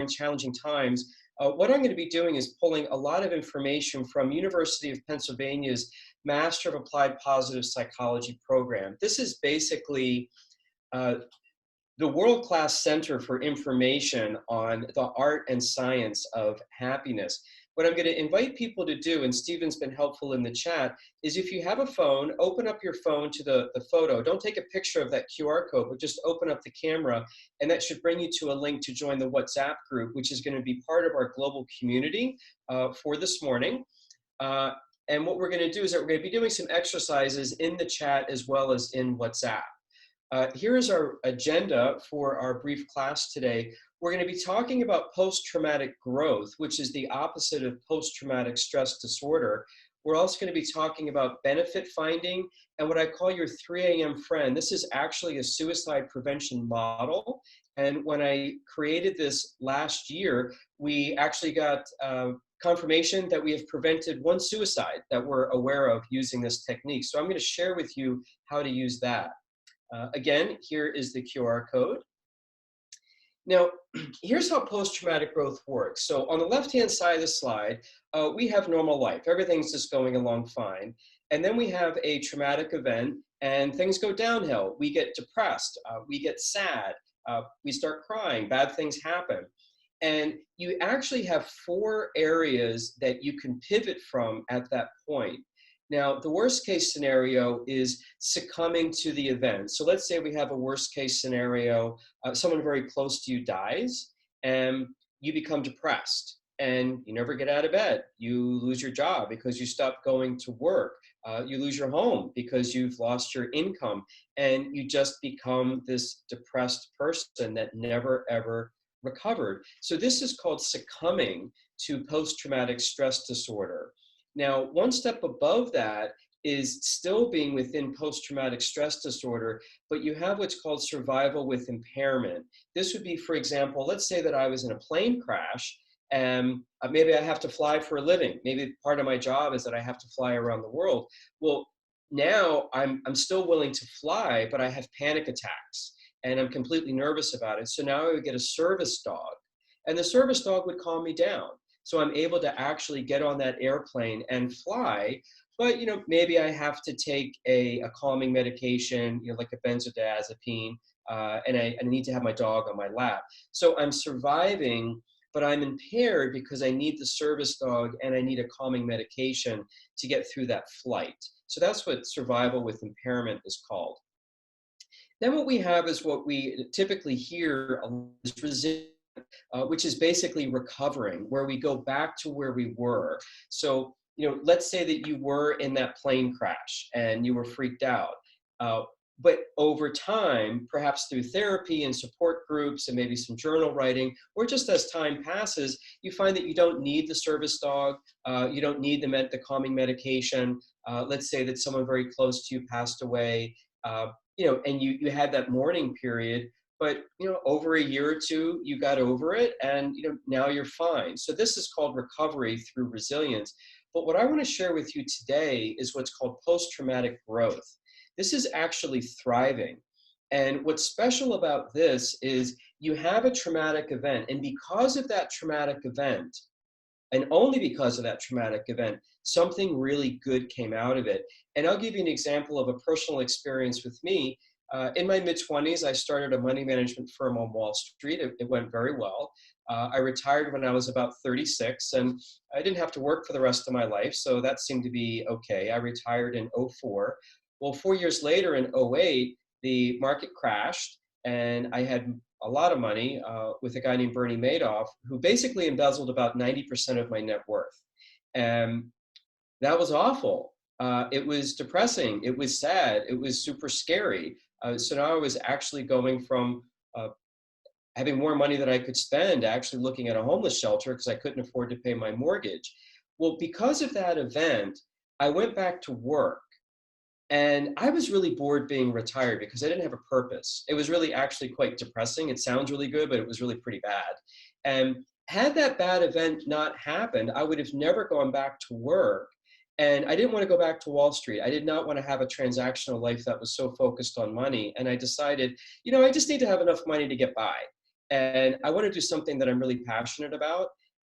challenging times, what I'm going to be doing is pulling a lot of information from University of Pennsylvania's Master of Applied Positive Psychology program. This is basically the world-class center for information on the art and science of happiness. What I'm going to invite people to do, and Stephen's been helpful in the chat, is if you have a phone, open up your phone to the photo. Don't take a picture of that QR code, but just open up the camera, and that should bring you to a link to join the WhatsApp group, which is going to be part of our global community for this morning. And what we're going to do is that we're going to be doing some exercises in the chat as well as in WhatsApp. Here is our agenda for our brief class today. We're going to be talking about post-traumatic growth, which is the opposite of post-traumatic stress disorder. We're also going to be talking about benefit finding and what I call your 3 a.m. friend. This is actually a suicide prevention model. And when I created this last year, we actually got confirmation that we have prevented 1 suicide that we're aware of using this technique. So I'm going to share with you how to use that. Again, here is the QR code. Now, here's how post-traumatic growth works. So on the left-hand side of the slide, we have normal life. Everything's just going along fine. And then we have a traumatic event and things go downhill. We get depressed, we get sad, we start crying, bad things happen. And you actually have 4 areas that you can pivot from at that point. Now, the worst case scenario is succumbing to the event. So let's say we have a worst case scenario, someone very close to you dies and you become depressed and you never get out of bed. You lose your job because you stop going to work. You lose your home because you've lost your income and you just become this depressed person that never ever recovered. So this is called succumbing to post-traumatic stress disorder. Now, one step above that is still being within post-traumatic stress disorder, but you have what's called survival with impairment. This would be, for example, let's say that I was in a plane crash and maybe I have to fly for a living. Maybe part of my job is that I have to fly around the world. Well, now I'm still willing to fly, but I have panic attacks and I'm completely nervous about it. So now I would get a service dog and the service dog would calm me down. So I'm able to actually get on that airplane and fly, but maybe I have to take a calming medication, like a benzodiazepine, and I need to have my dog on my lap. So I'm surviving, but I'm impaired because I need the service dog and I need a calming medication to get through that flight. So that's what survival with impairment is called. Then what we have is what we typically hear is resilience. Which is basically recovering, where we go back to where we were. So, let's say that you were in that plane crash and you were freaked out. But over time, perhaps through therapy and support groups and maybe some journal writing, or just as time passes, you find that you don't need the service dog, you don't need the calming medication. Let's say that someone very close to you passed away, and you had that mourning period. But over a year or two, you got over it, and now you're fine. So this is called recovery through resilience. But what I want to share with you today is what's called post-traumatic growth. This is actually thriving. And what's special about this is you have a traumatic event, and because of that traumatic event, and only because of that traumatic event, something really good came out of it. And I'll give you an example of a personal experience with me. In my mid-20s, I started a money management firm on Wall Street. It went very well. I retired when I was about 36, and I didn't have to work for the rest of my life, so that seemed to be okay. I retired in 2004. Well, 4 years later in 2008, the market crashed, and I had a lot of money with a guy named Bernie Madoff, who basically embezzled about 90% of my net worth. And that was awful. It was depressing. It was sad. It was super scary. So now I was actually going from having more money than I could spend, actually looking at a homeless shelter because I couldn't afford to pay my mortgage. Well, because of that event, I went back to work. And I was really bored being retired because I didn't have a purpose. It was really actually quite depressing. It sounds really good, but it was really pretty bad. And had that bad event not happened, I would have never gone back to work. And I didn't want to go back to Wall Street. I did not want to have a transactional life that was so focused on money. And I decided, I just need to have enough money to get by. and I want to do something that I'm really passionate about.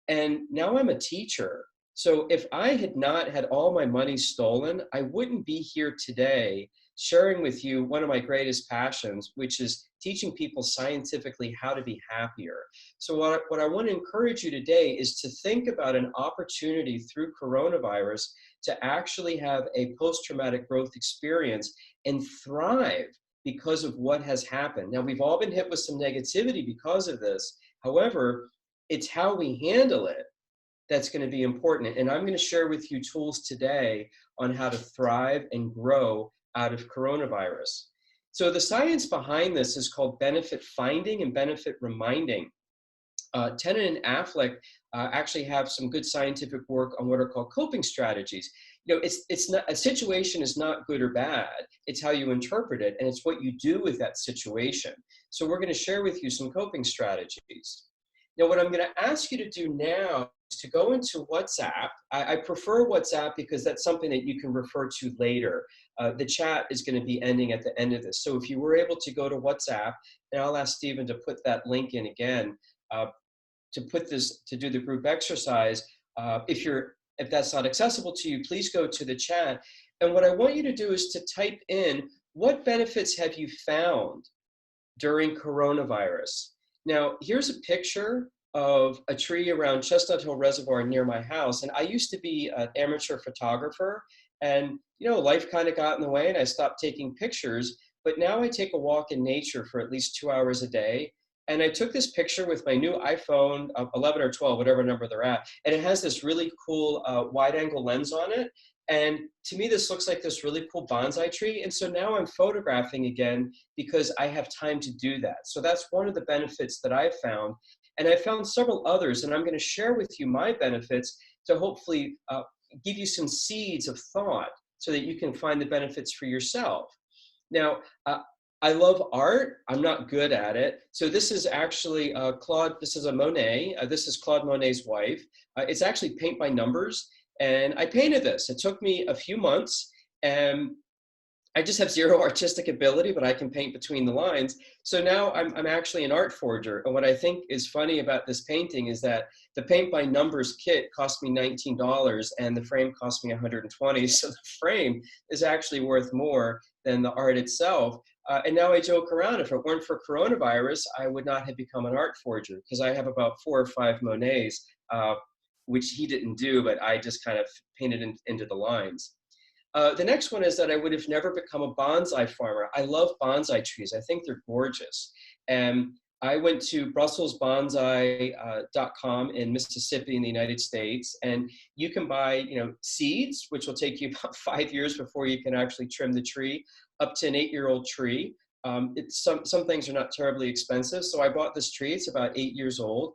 And now I'm a teacher. So if I had not had all my money stolen, I wouldn't be here today sharing with you one of my greatest passions, which is teaching people scientifically how to be happier. So what I want to encourage you today is to think about an opportunity through coronavirus to actually have a post-traumatic growth experience and thrive because of what has happened. Now, we've all been hit with some negativity because of this. However, it's how we handle it that's going to be important. And I'm going to share with you tools today on how to thrive and grow out of coronavirus. So the science behind this is called benefit finding and benefit reminding. Tennant and Affleck actually have some good scientific work on what are called coping strategies. You know, it's not, a situation is not good or bad. It's how you interpret it, and it's what you do with that situation. So we're going to share with you some coping strategies. Now, what I'm going to ask you to do now is to go into WhatsApp. I prefer WhatsApp because that's something that you can refer to later. The chat is going to be ending at the end of this. So if you were able to go to WhatsApp, and I'll ask Stephen to put that link in again, to do the group exercise. If that's not accessible to you, please go to the chat. And what I want you to do is to type in, what benefits have you found during coronavirus? Now, here's a picture of a tree around Chestnut Hill Reservoir near my house. And I used to be an amateur photographer, and life kind of got in the way and I stopped taking pictures. But now I take a walk in nature for at least 2 hours a day. And I took this picture with my new iPhone 11 or 12, whatever number they're at. And it has this really cool wide angle lens on it. And to me, this looks like this really cool bonsai tree. And so now I'm photographing again because I have time to do that. So that's one of the benefits that I've found. And I found several others, and I'm going to share with you my benefits to hopefully give you some seeds of thought so that you can find the benefits for yourself. Now, I love art. I'm not good at it. So this is actually Claude, this is a Monet. This is Claude Monet's wife. It's actually paint by numbers. And I painted this. It took me a few months, and I just have zero artistic ability, but I can paint between the lines. So now I'm actually an art forger. And what I think is funny about this painting is that the paint by numbers kit cost me $19 and the frame cost me $120. So the frame is actually worth more than the art itself. And now I joke around, if it weren't for coronavirus, I would not have become an art forger because I have about 4 or 5 Monets, which he didn't do, but I just kind of painted into the lines. The next one is that I would have never become a bonsai farmer. I love bonsai trees. I think they're gorgeous. And I went to brusselsbonsai.com in Mississippi in the United States, and you can buy, seeds, which will take you about 5 years before you can actually trim the tree, up to an 8-year-old tree. Some things are not terribly expensive. So I bought this tree. It's about 8 years old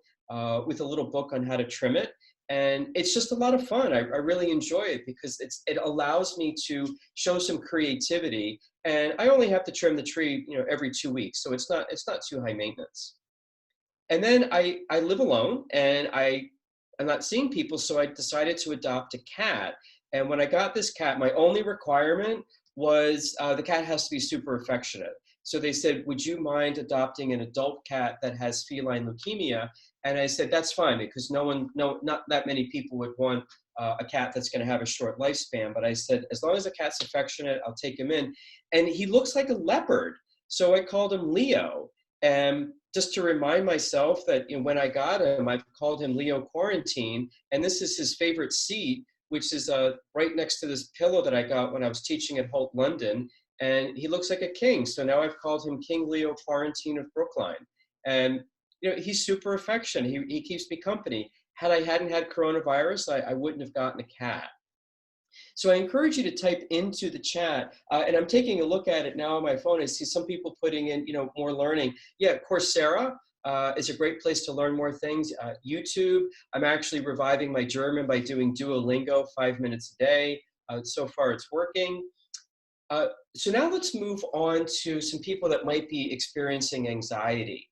with a little book on how to trim it. And it's just a lot of fun. I really enjoy it because it allows me to show some creativity. And I only have to trim the tree, every 2 weeks. So it's not too high maintenance. And then I live alone and I'm not seeing people. So I decided to adopt a cat. And when I got this cat, my only requirement was the cat has to be super affectionate. So they said, would you mind adopting an adult cat that has feline leukemia? And I said, that's fine, because not that many people would want a cat that's going to have a short lifespan. But I said, as long as the cat's affectionate, I'll take him in. And he looks like a leopard. So I called him Leo. And just to remind myself that when I got him, I've called him Leo Quarantine. And this is his favorite seat, which is right next to this pillow that I got when I was teaching at Hult, London. And he looks like a king. So now I've called him King Leo Quarantine of Brookline. And he's super affectionate. He keeps me company. Had I hadn't had coronavirus, I wouldn't have gotten a cat. So I encourage you to type into the chat. And I'm taking a look at it now on my phone. I see some people putting in, more learning. Yeah, Coursera is a great place to learn more things. YouTube, I'm actually reviving my German by doing Duolingo 5 minutes a day. So far it's working. So now let's move on to some people that might be experiencing anxiety.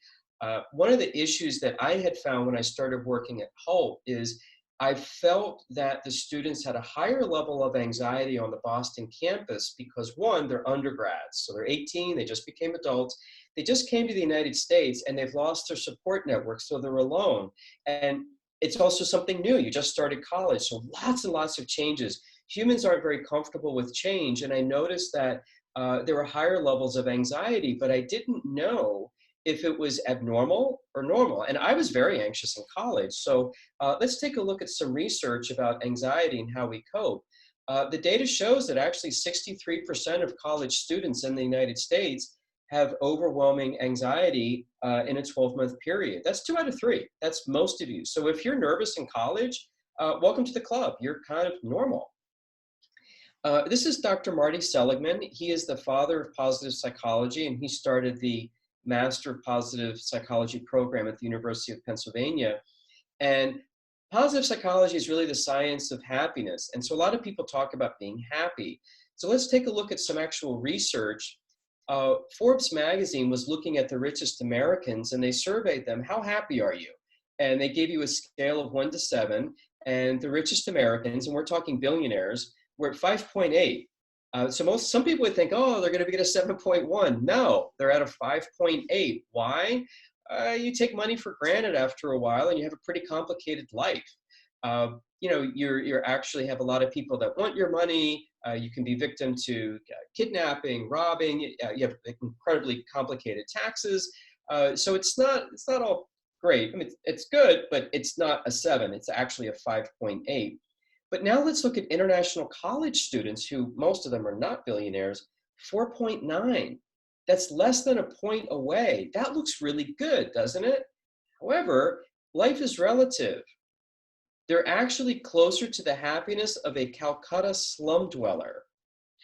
One of the issues that I had found when I started working at Hult is I felt that the students had a higher level of anxiety on the Boston campus because, one, they're undergrads. So they're 18, they just became adults. They just came to the United States and they've lost their support network, so they're alone. And it's also something new. You just started college, so lots and lots of changes. Humans aren't very comfortable with change, and I noticed that there were higher levels of anxiety, but I didn't know if it was abnormal or normal. And I was very anxious in college. So let's take a look at some research about anxiety and how we cope. The data shows that actually 63% of college students in the United States have overwhelming anxiety in a 12-month period. That's 2 out of 3. That's most of you. So if you're nervous in college, welcome to the club. You're kind of normal. This is Dr. Marty Seligman. He is the father of positive psychology, and he started the Master of Positive Psychology program at the University of Pennsylvania. And positive psychology is really the science of happiness. And so a lot of people talk about being happy. So let's take a look at some actual research. Forbes magazine was looking at the richest Americans, and they surveyed them, how happy are you? And they gave you a scale of 1 to 7, and the richest Americans, and we're talking billionaires, were at 5.8. So some people would think, oh, they're going to get a 7.1. No, they're at a 5.8. Why? You take money for granted after a while, and you have a pretty complicated life. You're actually have a lot of people that want your money. You can be victim to kidnapping, robbing. You have incredibly complicated taxes. So it's not all great. I mean, it's good, but it's not a 7. It's actually a 5.8. But now let's look at international college students, who most of them are not billionaires, 4.9. That's less than a point away. That looks really good, doesn't it? However, life is relative. They're actually closer to the happiness of a Calcutta slum dweller,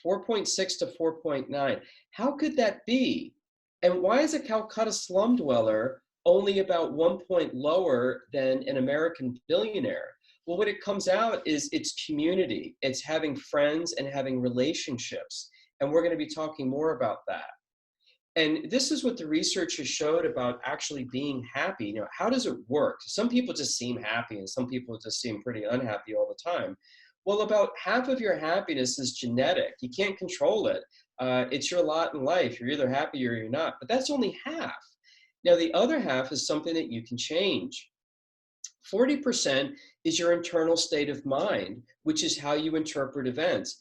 4.6 to 4.9. How could that be? And why is a Calcutta slum dweller only about 1 point lower than an American billionaire? Well, what it comes out is it's community. It's having friends and having relationships. And we're going to be talking more about that. And this is what the researchers showed about actually being happy. How does it work? Some people just seem happy and some people just seem pretty unhappy all the time. Well, about half of your happiness is genetic. You can't control it. It's your lot in life. You're either happy or you're not, but that's only half. Now, the other half is something that you can change. 40% is your internal state of mind, which is how you interpret events.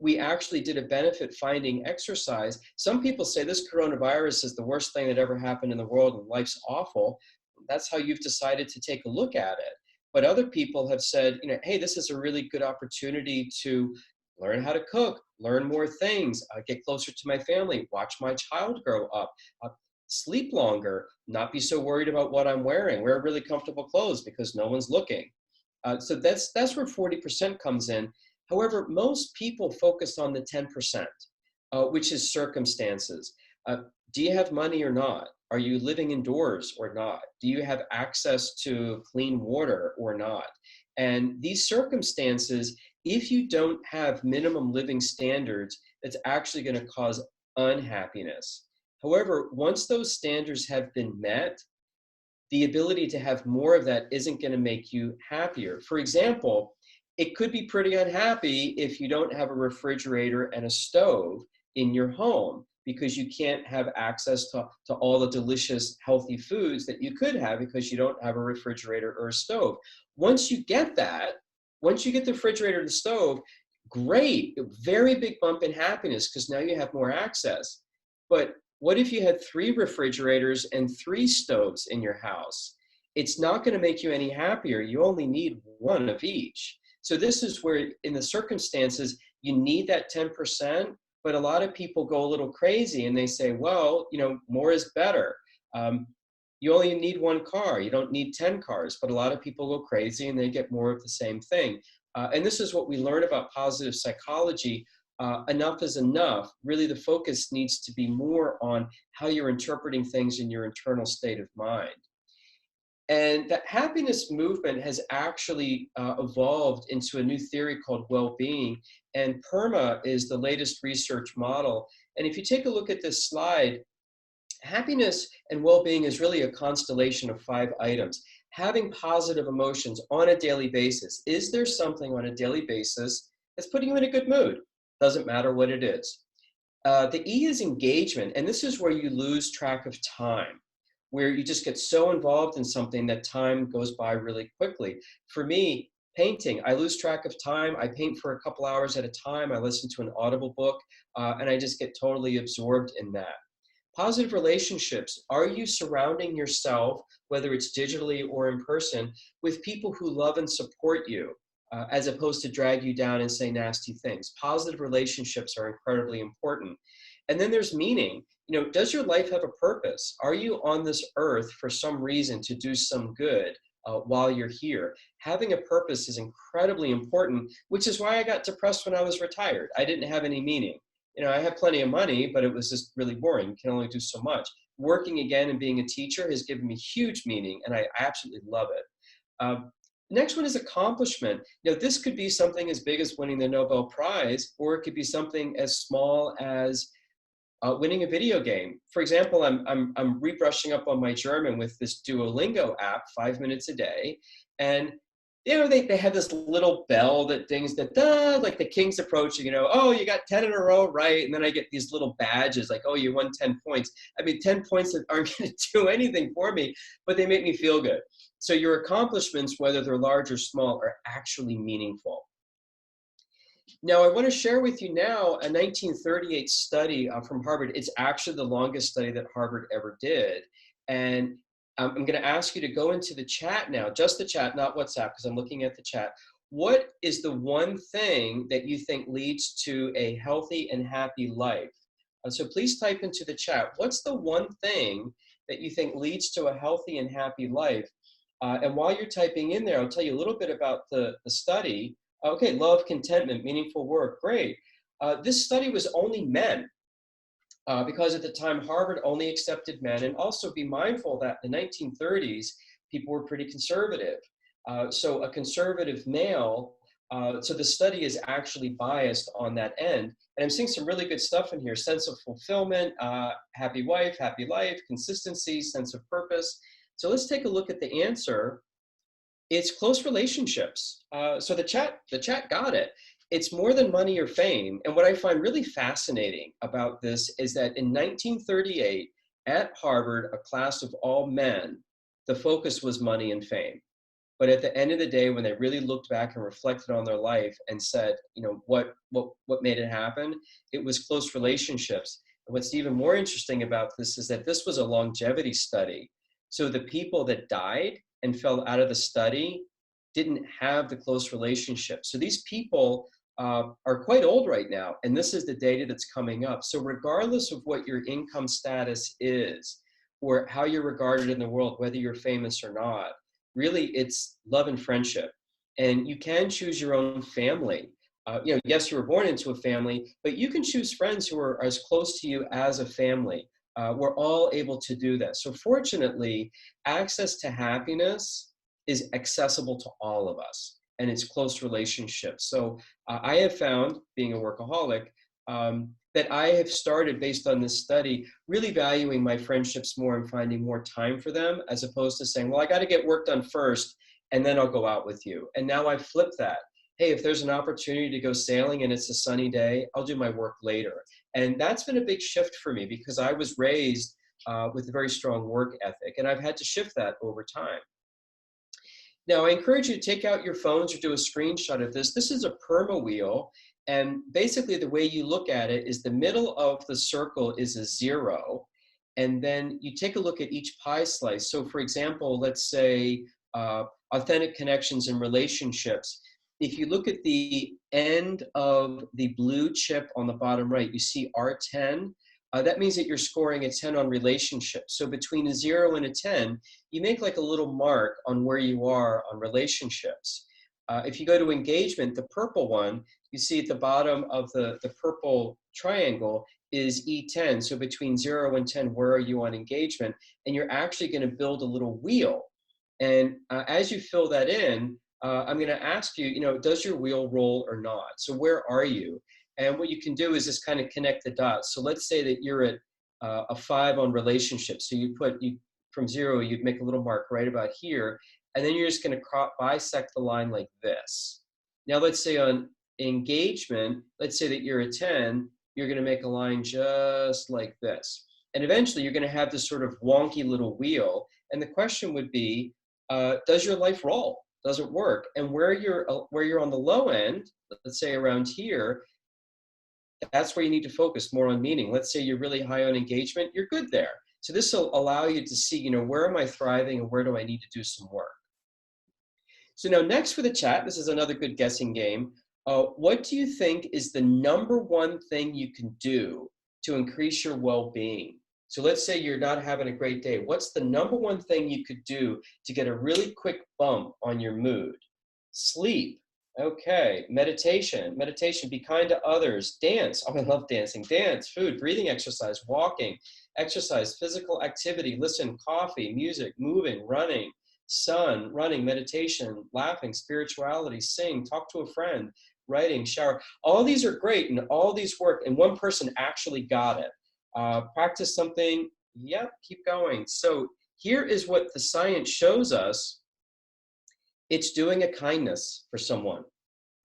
We actually did a benefit finding exercise. Some people say this coronavirus is the worst thing that ever happened in the world and life's awful. That's how you've decided to take a look at it. But other people have said, hey, this is a really good opportunity to learn how to cook, learn more things, get closer to my family, watch my child grow up, sleep longer, not be so worried about what I'm wearing, wear really comfortable clothes because no one's looking. So that's where 40% comes in. However, most people focus on the 10%, which is circumstances. Do you have money or not? Are you living indoors or not? Do you have access to clean water or not? And these circumstances, if you don't have minimum living standards, it's actually going to cause unhappiness. However, once those standards have been met, the ability to have more of that isn't going to make you happier. For example, it could be pretty unhappy if you don't have a refrigerator and a stove in your home because you can't have access to all the delicious, healthy foods that you could have because you don't have a refrigerator or a stove. Once you get that, once you get the refrigerator and the stove, great, very big bump in happiness because now you have more access. But what if you had 3 refrigerators and 3 stoves in your house? It's not going to make you any happier. You only need 1 of each. So this is where, in the circumstances, you need that 10%, but a lot of people go a little crazy and they say, well, more is better. You only need 1 car. You don't need 10 cars, but a lot of people go crazy and they get more of the same thing. And this is what we learn about positive psychology. Enough is enough. Really, the focus needs to be more on how you're interpreting things in your internal state of mind. And that happiness movement has actually evolved into a new theory called well-being. And PERMA is the latest research model. And if you take a look at this slide, happiness and well-being is really a constellation of 5 items. Having positive emotions on a daily basis. Is there something on a daily basis that's putting you in a good mood? Doesn't matter what it is. The E is engagement, and this is where you lose track of time, where you just get so involved in something that time goes by really quickly. For me, painting, I lose track of time. I paint for a couple hours at a time. I listen to an Audible book, and I just get totally absorbed in that. Positive relationships. Are you surrounding yourself, whether it's digitally or in person, with people who love and support you, as opposed to drag you down and say nasty things? Positive relationships are incredibly important. And then there's meaning. Does your life have a purpose? Are you on this earth for some reason to do some good while you're here? Having a purpose is incredibly important, which is why I got depressed when I was retired. I didn't have any meaning. I had plenty of money, but it was just really boring. You can only do so much. Working again and being a teacher has given me huge meaning, and I absolutely love it. Next one is accomplishment. This could be something as big as winning the Nobel Prize, or it could be something as small as winning a video game. For example, I'm rebrushing up on my German with this Duolingo app, 5 minutes a day, and they have this little bell that dings that like the king's approaching. Oh, you got 10 in a row, right? And then I get these little badges like, oh, you won 10 points. I mean, 10 points that aren't going to do anything for me, but they make me feel good. So your accomplishments, whether they're large or small, are actually meaningful. Now, I want to share with you now a 1938 study from Harvard. It's actually the longest study that Harvard ever did. And I'm going to ask you to go into the chat now, just the chat, not WhatsApp, because I'm looking at the chat. What is the one thing that you think leads to a healthy and happy life? So please type into the chat, what's the one thing that you think leads to a healthy and happy life? And while you're typing in there, I'll tell you a little bit about the study. Okay, love, contentment, meaningful work, great. This study was only men, because at the time Harvard only accepted men, and also be mindful that in the 1930s, people were pretty conservative. So a conservative male, so the study is actually biased on that end. And I'm seeing some really good stuff in here: sense of fulfillment, happy wife, happy life, consistency, sense of purpose. So let's take a look at the answer. It's close relationships. So the chat got it. It's more than money or fame. And what I find really fascinating about this is that in 1938, at Harvard, a class of all men, the focus was money and fame. But at the end of the day, when they really looked back and reflected on their life and said, what made it happen, it was close relationships. And what's even more interesting about this is that this was a longevity study. So the people that died and fell out of the study didn't have the close relationships. So these people are quite old right now, and this is the data that's coming up. So regardless of what your income status is, or how you're regarded in the world, whether you're famous or not, really it's love and friendship. And you can choose your own family. Yes, you were born into a family, but you can choose friends who are as close to you as a family. We're all able to do that. So fortunately, access to happiness is accessible to all of us, and it's close relationships. So I have found, being a workaholic, that I have started, based on this study, really valuing my friendships more and finding more time for them, as opposed to saying, well, I got to get work done first, and then I'll go out with you. And now I flip that. Hey, if there's an opportunity to go sailing and it's a sunny day, I'll do my work later. And that's been a big shift for me, because I was raised with a very strong work ethic, and I've had to shift that over time. Now, I encourage you to take out your phones or do a screenshot of this. This is a perma wheel, and basically the way you look at it is the middle of the circle is a 0, and then you take a look at each pie slice. So for example, let's say authentic connections and relationships. If you look at the end of the blue chip on the bottom right, you see R10. That means that you're scoring a 10 on relationships. So between a 0 and a 10, you make like a little mark on where you are on relationships. If you go to engagement, the purple one, you see at the bottom of the purple triangle is E10. So between 0 and 10, where are you on engagement? And you're actually going to build a little wheel. And as you fill that in, I'm going to ask you, does your wheel roll or not? So where are you? And what you can do is just kind of connect the dots. So let's say that you're at a 5 on relationships. So from 0, you'd make a little mark right about here. And then you're just going to bisect the line like this. Now let's say on engagement, let's say that you're a 10. you're going to make a line just like this. And eventually you're going to have this sort of wonky little wheel. And the question would be, does your life roll? Does it work? And where you're on the low end, let's say around here, that's where you need to focus more on meaning. Let's say you're really high on engagement, you're good there. So this will allow you to see, where am I thriving and where do I need to do some work? So now next for the chat, this is another good guessing game. What do you think is the number one thing you can do to increase your well-being? So let's say you're not having a great day. What's the number one thing you could do to get a really quick bump on your mood? Sleep. Okay. Meditation. Be kind to others. Dance. Oh, I love dancing. Dance, food, breathing exercise, walking, exercise, physical activity. Listen, coffee, music, moving, running, sun, running, meditation, laughing, spirituality, sing, talk to a friend, writing, shower. All these are great and all these work. And one person actually got it. Practice something. Yep, keep going. So here is what the science shows us. It's doing a kindness for someone.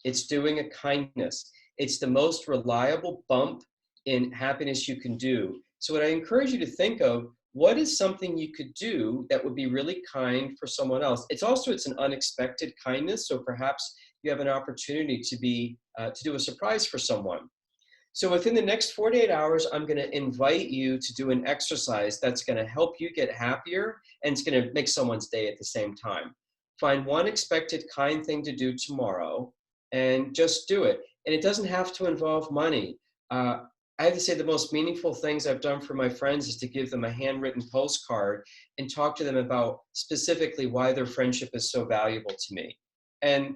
It's doing a kindness. It's the most reliable bump in happiness you can do. So what I encourage you to think of, what is something you could do that would be really kind for someone else? It's an unexpected kindness. So perhaps you have an opportunity to do a surprise for someone. So within the next 48 hours, I'm going to invite you to do an exercise that's going to help you get happier and it's going to make someone's day at the same time. Find one expected kind thing to do tomorrow and just do it. And it doesn't have to involve money. I have to say the most meaningful things I've done for my friends is to give them a handwritten postcard and talk to them about specifically why their friendship is so valuable to me. And,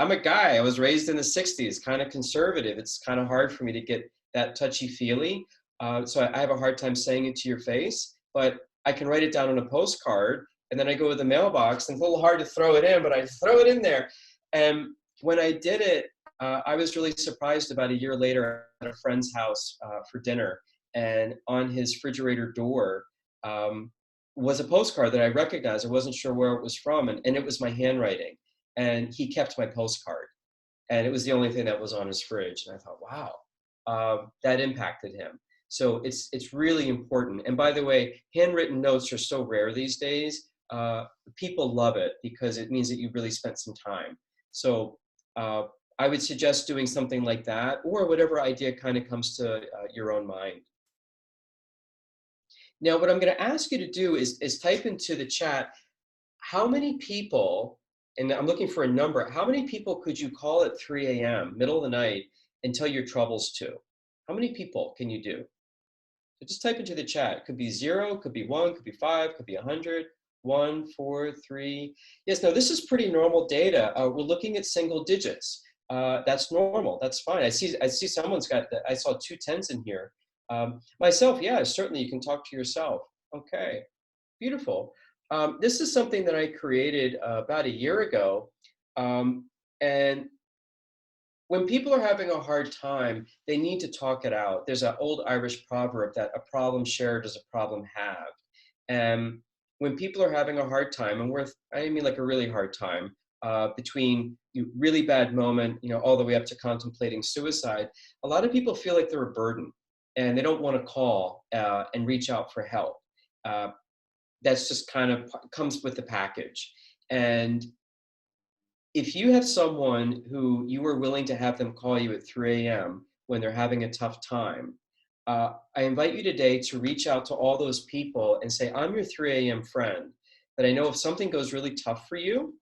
I'm a guy, I was raised in the 60s, kind of conservative. It's kind of hard for me to get that touchy-feely. So I have a hard time saying it to your face, but I can write it down on a postcard and then I go to the mailbox and it's a little hard to throw it in, but I throw it in there. And when I did it, I was really surprised about a year later at a friend's house for dinner. And on his refrigerator door was a postcard that I recognized. I wasn't sure where it was from, and it was my handwriting. And he kept my postcard. And it was the only thing that was on his fridge. And I thought, wow, that impacted him. So it's really important. And by the way, handwritten notes are so rare these days. People love it because it means that you really spent some time. So I would suggest doing something like that or whatever idea kind of comes to your own mind. Now, what I'm going to ask you to do is type into the chat, how many people, and I'm looking for a number, how many people could you call at 3 a.m., middle of the night, and tell your troubles to? How many people can you do? So just type into the chat. It could be 0, could be 1, could be 5, could be 100, 1, 4, 3. Yes, no, this is pretty normal data. We're looking at single digits. That's normal. That's fine. I see someone's got that. I saw 2 10s in here. Myself, yeah, certainly you can talk to yourself. Okay, beautiful. This is something that I created about a year ago. And when people are having a hard time, they need to talk it out. There's an old Irish proverb that a problem shared is a problem halved. And when people are having a hard time, and I mean like a really hard time, between really bad moment, all the way up to contemplating suicide, a lot of people feel like they're a burden and they don't want to call and reach out for help. That's just kind of comes with the package. And if you have someone who you are willing to have them call you at 3 a.m. when they're having a tough time, I invite you today to reach out to all those people and say, I'm your 3 a.m. friend, that I know if something goes really tough for you,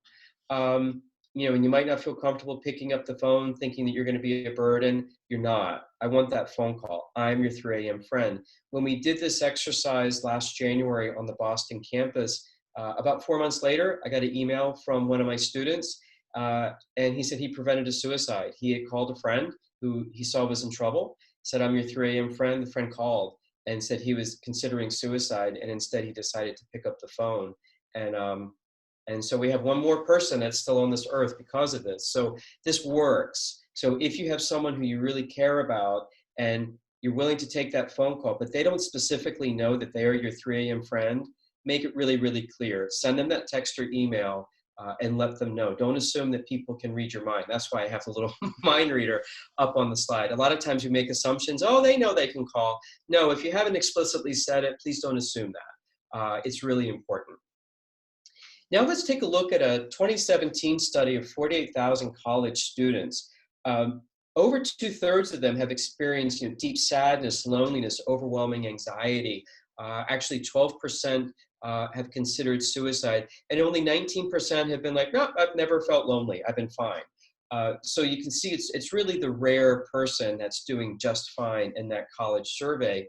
and you might not feel comfortable picking up the phone thinking that you're going to be a burden. You're not. I want that phone call. I'm your 3 a.m. friend. When we did this exercise last January on the Boston campus, about 4 months later, I got an email from one of my students, and he said he prevented a suicide. He had called a friend who he saw was in trouble, said, I'm your 3 a.m. friend. The friend called and said he was considering suicide, and instead he decided to pick up the phone. And so we have one more person that's still on this earth because of this. So this works. So if you have someone who you really care about and you're willing to take that phone call, but they don't specifically know that they are your 3 a.m. friend, make it really, really clear. Send them that text or email. and let them know. Don't assume that people can read your mind. That's why I have the little mind reader up on the slide. A lot of times we make assumptions. Oh, they know they can call. No, if you haven't explicitly said it, please don't assume that. It's really important. Now let's take a look at a 2017 study of 48,000 college students. Over 2/3 of them have experienced deep sadness, loneliness, overwhelming anxiety. Actually, 12% have considered suicide, and only 19% have been like, no, I've never felt lonely. I've been fine. So you can see it's really the rare person that's doing just fine in that college survey.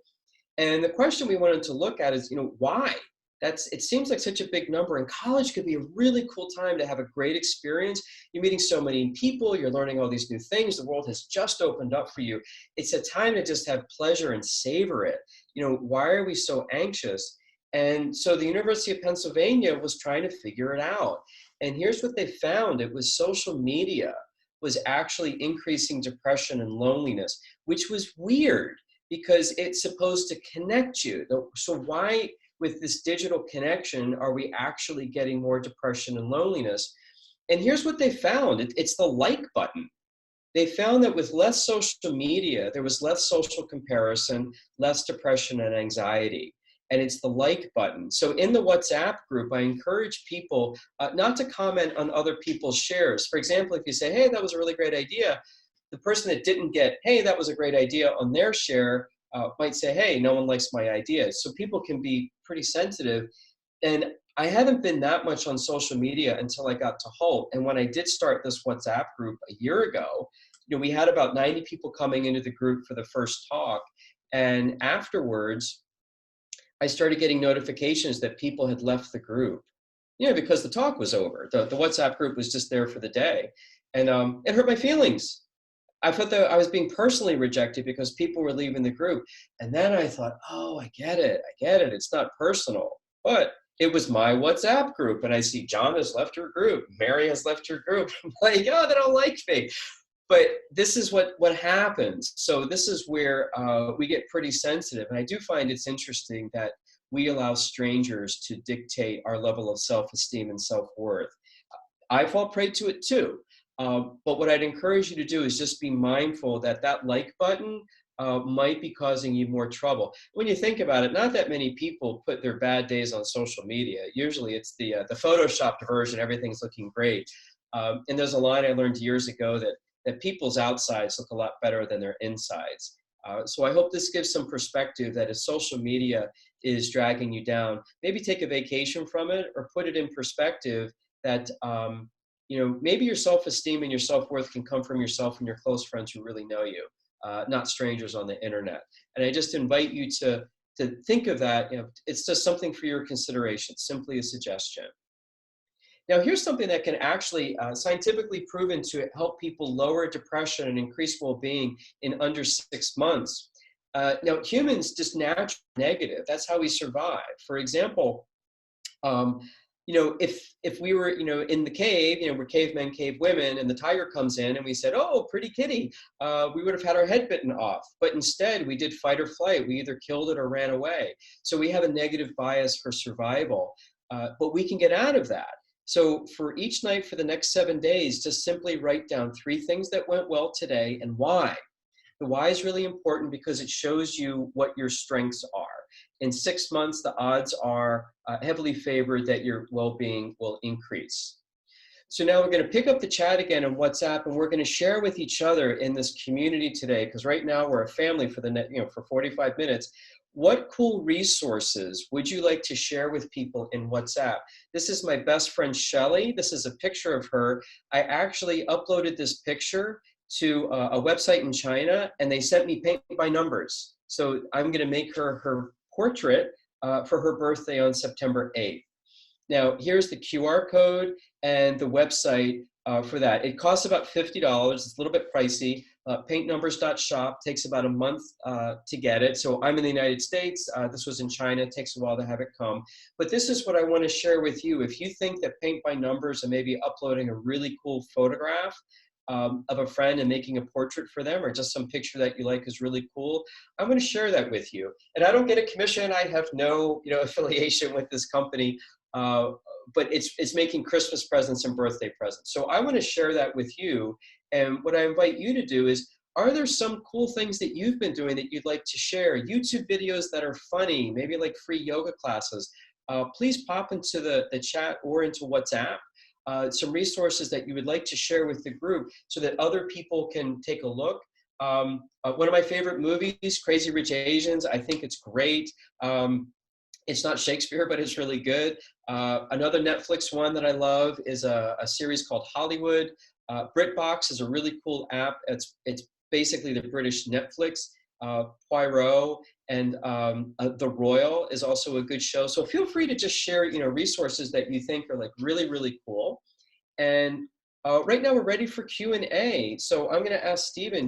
And the question we wanted to look at is, why? It seems like such a big number, and college could be a really cool time to have a great experience. You're meeting so many people, you're learning all these new things, the world has just opened up for you. It's a time to just have pleasure and savor it. Why are we so anxious? And so the University of Pennsylvania was trying to figure it out. And here's what they found. It was social media was actually increasing depression and loneliness, which was weird because it's supposed to connect you. So why, with this digital connection, are we actually getting more depression and loneliness? And here's what they found. It's the like button. They found that with less social media, there was less social comparison, less depression and anxiety. And it's the like button. So in the WhatsApp group, I encourage people not to comment on other people's shares. For example, if you say, hey, that was a really great idea, the person that didn't get, hey, that was a great idea on their share might say, hey, no one likes my idea. So people can be pretty sensitive. And I haven't been that much on social media until I got to Hult. And when I did start this WhatsApp group a year ago, we had about 90 people coming into the group for the first talk. And afterwards, I started getting notifications that people had left the group, because the talk was over. The WhatsApp group was just there for the day. And it hurt my feelings. I thought that I was being personally rejected because people were leaving the group. And then I thought, oh, I get it. It's not personal. But it was my WhatsApp group. And I see John has left her group. Mary has left her group. I'm like, oh, they don't like me. But this is what happens. So this is where we get pretty sensitive. And I do find it's interesting that we allow strangers to dictate our level of self-esteem and self-worth. I fall prey to it too. But what I'd encourage you to do is just be mindful that like button might be causing you more trouble. When you think about it, not that many people put their bad days on social media. Usually it's the photoshopped version, everything's looking great. And there's a line I learned years ago that people's outsides look a lot better than their insides. So I hope this gives some perspective that if social media is dragging you down, maybe take a vacation from it or put it in perspective that maybe your self-esteem and your self-worth can come from yourself and your close friends who really know you, not strangers on the internet. And I just invite you to think of that. It's just something for your consideration, simply a suggestion. Now, here's something that can actually scientifically proven to help people lower depression and increase well-being in under 6 months. Now, humans just naturally negative. That's how we survive. For example, if we were, in the cave, we're cavemen, cave women, and the tiger comes in and we said, oh, pretty kitty, we would have had our head bitten off. But instead, we did fight or flight. We either killed it or ran away. So we have a negative bias for survival, but we can get out of that. So for each night for the next 7 days, just simply write down 3 things that went well today and why. The why is really important because it shows you what your strengths are. In 6 months, the odds are heavily favored that your well-being will increase. So now we're going to pick up the chat again on WhatsApp, and we're going to share with each other in this community today, because right now we're a family for for 45 minutes. What cool resources would you like to share with people in WhatsApp? This is my best friend, Shelly. This is a picture of her. I actually uploaded this picture to a website in China, and they sent me paint by numbers. So I'm going to make her portrait for her birthday on September 8th. Now, here's the QR code and the website for that. It costs about $50. It's a little bit pricey. Paintnumbers.shop takes about a month to get it. So I'm in the United States. This was in China. It takes a while to have it come. But this is what I want to share with you. If you think that Paint by Numbers and maybe uploading a really cool photograph of a friend and making a portrait for them, or just some picture that you like is really cool, I'm going to share that with you. And I don't get a commission. I have no affiliation with this company. but it's making Christmas presents and birthday presents. So I want to share that with you. And what I invite you to do is, are there some cool things that you've been doing that you'd like to share? YouTube videos that are funny, maybe like free yoga classes. Please pop into the chat or into WhatsApp some resources that you would like to share with the group so that other people can take a look. One of my favorite movies, Crazy Rich Asians, I think it's great. It's not Shakespeare, but it's really good. Another Netflix one that I love is a series called Hollywood. BritBox is a really cool app. It's basically the British Netflix. Poirot and The Royal is also a good show. So feel free to just share, resources that you think are like really, really cool. And right now we're ready for Q&A. So I'm going to ask Stephen,